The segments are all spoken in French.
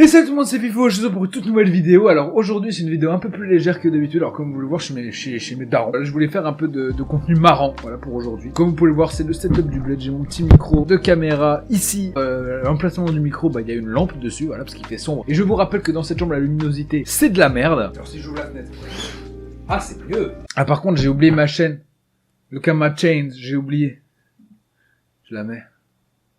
Et salut tout le monde, c'est Fifo, je suis là pour une toute nouvelle vidéo. Alors aujourd'hui c'est une vidéo un peu plus légère que d'habitude. Alors comme vous le voyez chez mes darons, je voulais faire un peu de contenu marrant, voilà, pour aujourd'hui. Comme vous pouvez le voir, c'est le setup du Bled. J'ai mon petit micro de caméra ici. L'emplacement du micro, il y a une lampe dessus, voilà, parce qu'il fait sombre. Et je vous rappelle que dans cette chambre la luminosité c'est de la merde. Alors si j'ouvre la fenêtre, ah c'est mieux. Ah par contre j'ai oublié ma chaîne, le camera chain, j'ai oublié. Je la mets,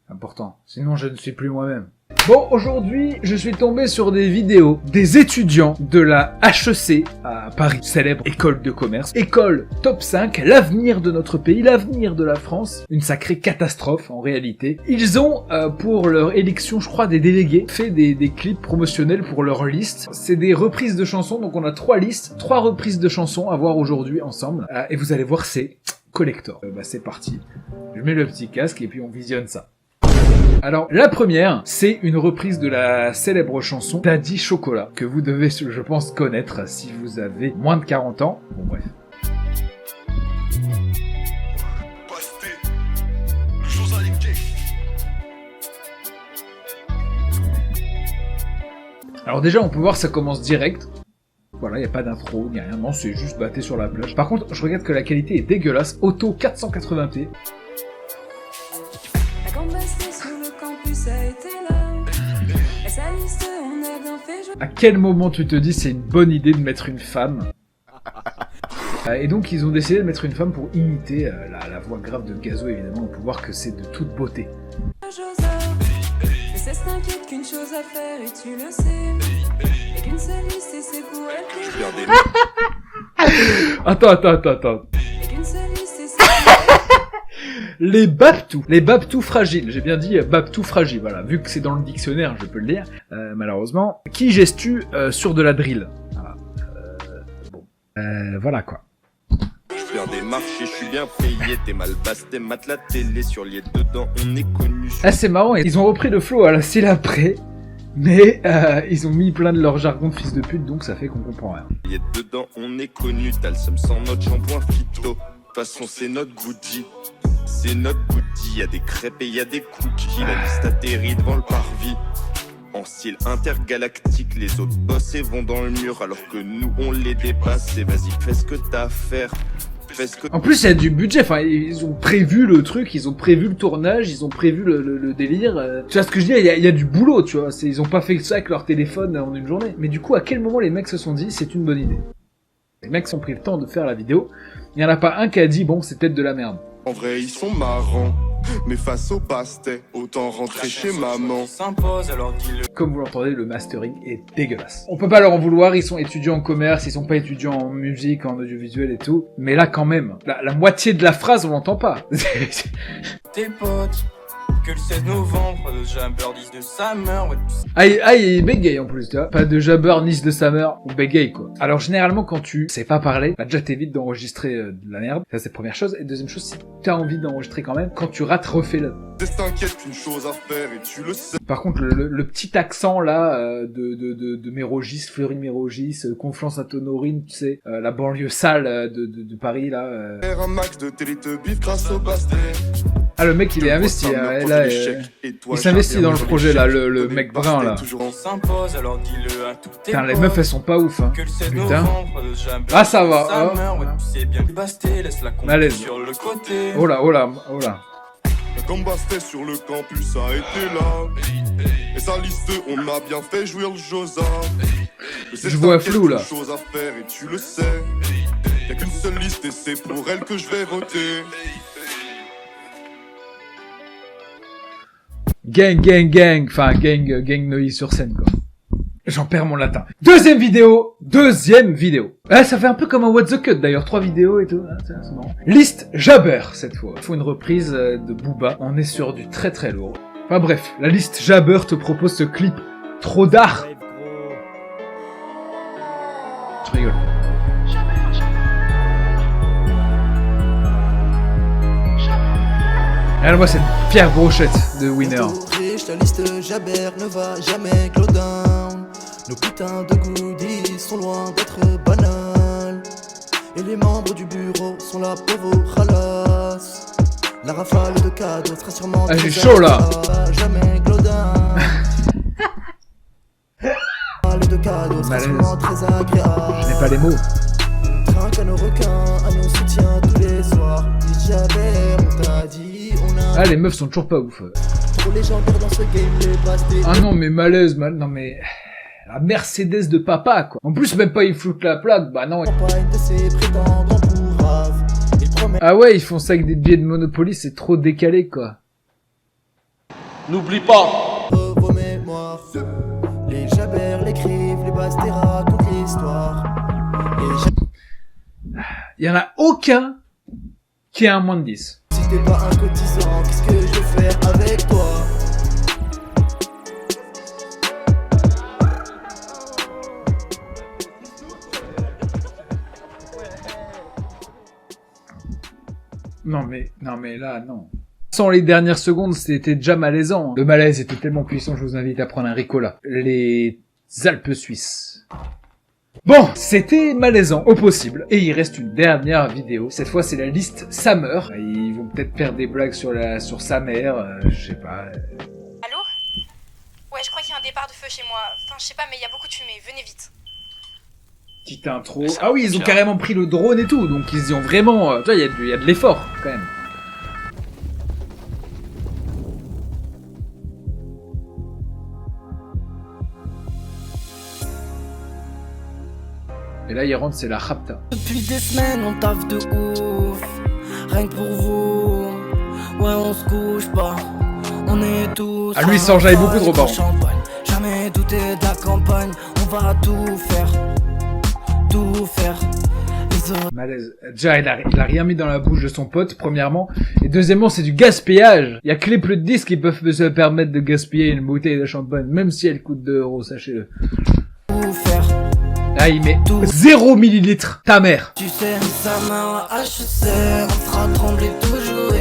important. Sinon je ne suis plus moi-même. Bon, aujourd'hui, je suis tombé sur des vidéos des étudiants de la HEC à Paris, célèbre école de commerce, école top 5, l'avenir de notre pays, l'avenir de la France, une sacrée catastrophe en réalité. Ils ont, pour leur élection, je crois, des délégués, fait des clips promotionnels pour leur liste. C'est des reprises de chansons, donc on a 3 listes, 3 reprises de chansons à voir aujourd'hui ensemble, et vous allez voir, c'est collector. C'est parti, je mets le petit casque et puis on visionne ça. Alors, la première, c'est une reprise de la célèbre chanson Daddy Chocolat, que vous devez, je pense, connaître si vous avez moins de 40 ans. Bon, bref. Alors déjà, on peut voir que ça commence direct. Voilà, il n'y a pas d'intro, ni rien, non, c'est juste batté sur la plage. Par contre, je regarde que la qualité est dégueulasse, auto 480p. À quel moment tu te dis c'est une bonne idée de mettre une femme? Et donc ils ont décidé de mettre une femme pour imiter la voix grave de Gazo, évidemment. On peut voir que c'est de toute beauté. Attends. Les Babtou fragiles, j'ai bien dit Babtou fragile, voilà, vu que c'est dans le dictionnaire, je peux le lire, malheureusement, qui gestue sur de la drill. Voilà, voilà quoi. Je faire des marchés, je suis bien payé, t'es mal basté, mate la télé, sur lié dedans, on est connu. Ah c'est marrant, ils ont repris le flow à la syllabe près, mais ils ont mis plein de leur jargon de fils de pute, donc ça fait qu'on comprend rien. Lié dedans, on est connu, t'as le seum sans notre shampoing phyto, de toute façon c'est notre goodie. C'est notre goodie, y'a des crêpes et y'a des cookies. La liste atterrit devant le parvis. En style intergalactique, les autres bossent et vont dans le mur, alors que nous on les dépasse. Et vas-y, fais ce que t'as à faire. En plus, il y a du budget, enfin, ils ont prévu le truc, ils ont prévu le tournage, ils ont prévu le délire. Tu vois ce que je dis, il y a du boulot, tu vois. Ils ont pas fait ça avec leur téléphone en une journée. Mais du coup, à quel moment les mecs se sont dit, c'est une bonne idée? Les mecs ont pris le temps de faire la vidéo. Il y en a pas un qui a dit, bon, c'est peut-être de la merde. En vrai, ils sont marrants, mais face au pastel, autant rentrer chez maman. Comme vous l'entendez, le mastering est dégueulasse. On peut pas leur en vouloir, ils sont étudiants en commerce, ils sont pas étudiants en musique, en audiovisuel et tout. Mais là, quand même, la moitié de la phrase, on l'entend pas. Tes potes, que le 16 novembre, le Jabber 10 de Summer, ouais. Aïe, il bégaye en plus, tu vois. Pas de Jabber, Nice de Summer, on bégaye, quoi. Alors, généralement, quand tu sais pas parler, bah, déjà, t'évites d'enregistrer de la merde. Ça, c'est la première chose. Et deuxième chose, si t'as envie d'enregistrer quand même, quand tu rates, refais-le. T'inquiète qu'une chose à faire et tu le sais. Par contre, le petit accent, là, de Mérogis, Fleury Mérogis, Conflans-Sainte-Honorine, tu sais, la banlieue sale de Paris, là. Faire un max de Télétubbies grâce au bastet. Ah, le mec, il est investi, hein, là, il s'investit dans le projet, là, le mec brun, là. Putain, les meufs, elles sont pas ouf, hein. Putain. Ah, ça va, oh. Allez. Oh là. Comme Bastet sur le campus a été là. Et sa liste, on a bien fait jouir le Josa. Je vois flou, là. Chose à faire et tu le sais. Y'a qu'une seule liste et c'est pour elle que je vais voter. Gang, enfin gang Neuilly-sur-Seine, quoi. J'en perds mon latin. Deuxième vidéo. Ah, ça fait un peu comme un What the Cut d'ailleurs, 3 vidéos et tout. Ah, c'est marrant. Liste Jabber cette fois. Il faut une reprise de Booba. On est sur du très très lourd. Enfin bref, la liste Jabber te propose ce clip. Trop d'art. Je rigole. Regarde-moi cette Pierre Brochette de Winner. La liste Jabber ne va jamais close down. Nos putains de goodies sont loin d'être banals. Et les membres du bureau sont là pour vos khalas. La rafale de cadeaux sera sûrement... Ah, j'ai chaud là. Jamais close down. cadeau sera Malaise. sûrement très agréable. Je n'ai pas les mots. Trinque à nos requins, à nos soutiens tous les soirs. Dis jamais, on t'a dit, on a Ah, les meufs sont toujours pas ouf. trop légendaire dans ce game, les bases des... Ah non, mais malaise, non mais... La Mercedes de papa, quoi. En plus, même pas ils floutent la plaque, bah non. Campagne de ses prétendants pourraves. Ils promettent Ah ouais, ils font ça avec des billets de Monopoly, c'est trop décalé, quoi. N'oublie pas. vos mémoires. Les jabers l'écrivent, les bases des racontent l'histoire. Il y en a aucun qui a un moins de 10. Si t'es pas un cotisant, qu'est-ce que je vais faire avec toi? Non mais là, non. Sans les dernières secondes, c'était déjà malaisant. Le malaise était tellement puissant, je vous invite à prendre un Ricola. Les Alpes suisses. Bon, c'était malaisant au possible. Et il reste une dernière vidéo. Cette fois, c'est la liste Summer. Ils vont peut-être faire des blagues sur sa mère, je sais pas. Allô? Ouais, je crois qu'il y a un départ de feu chez moi. Enfin, je sais pas, mais il y a beaucoup de fumée. Venez vite. Petite intro. Ah oui, ils ont carrément pris le drone et tout, donc ils y ont vraiment... tu vois, il y a de l'effort, quand même. Et là, il rentre, c'est la Rapta. Depuis des semaines, on taffe de ouf. Rien que pour vous. Ouais, on se couche pas. On est tous. Ah, lui, il s'enjaille beaucoup trop, par contre. Jamais douter de la campagne. On va tout faire. Tout faire. Malaise. Déjà, il a rien mis dans la bouche de son pote, premièrement. Et deuxièmement, c'est du gaspillage. Il y a que les plus de 10 qui peuvent se permettre de gaspiller une bouteille de champagne, même si elle coûte 2 €, sachez-le. Tout faire. Là, il met 0 millilitres. Ta mère. Tu sais, ça m'a HEC. On fera trembler toujours.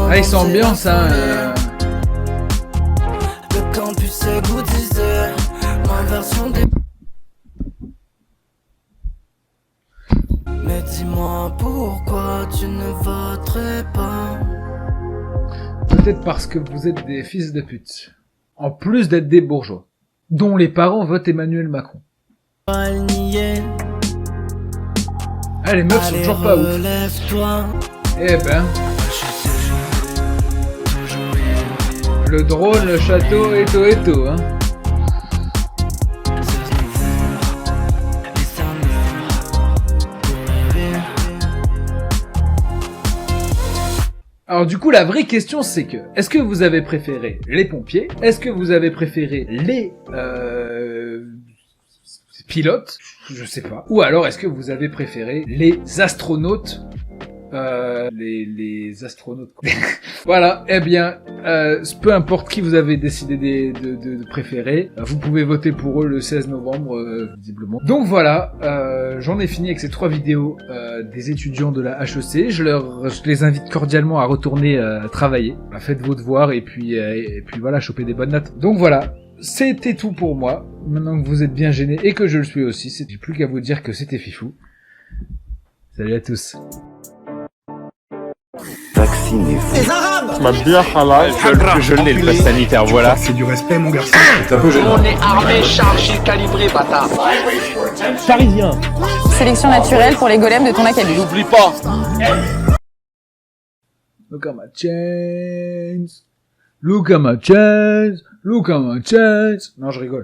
Ah, ils sont ambiance, hein. Le campus est goûtisé. Ma version des... Mais dis-moi pourquoi tu ne voterais pas. Peut-être parce que vous êtes des fils de pute. En plus d'être des bourgeois. Dont les parents votent Emmanuel Macron. Pas le nier. Ah, les meufs sont toujours pas ouf. Relève-toi. Eh ben. Le drone, le château, et tout, hein. Alors du coup, la vraie question c'est que, est-ce que vous avez préféré les pompiers? Est-ce que vous avez préféré les pilotes? Je sais pas. Ou alors est-ce que vous avez préféré les astronautes? Les astronautes. Voilà, eh bien, peu importe qui vous avez décidé de préférer, vous pouvez voter pour eux le 16 novembre, visiblement. Donc voilà, j'en ai fini avec ces 3 vidéos des étudiants de la HEC. Je les invite cordialement à retourner travailler. Faites vos devoirs et puis voilà, choper des bonnes notes. Donc voilà. C'était tout pour moi. Maintenant que vous êtes bien gênés et que je le suis aussi, c'est plus qu'à vous dire que c'était fifou. Salut à tous. Vaccinez-vous. Les Arabes! Ma bière halal. Je l'ai, le pass sanitaire, voilà. C'est du respect, mon garçon. C'est un peu gênant. On est armé, chargé, calibré, bâtard. Parisien. Sélection naturelle pour les golems de ton académie. N'oublie pas. Look at my chains. Look at my chains. Look at my chains. Non, je rigole.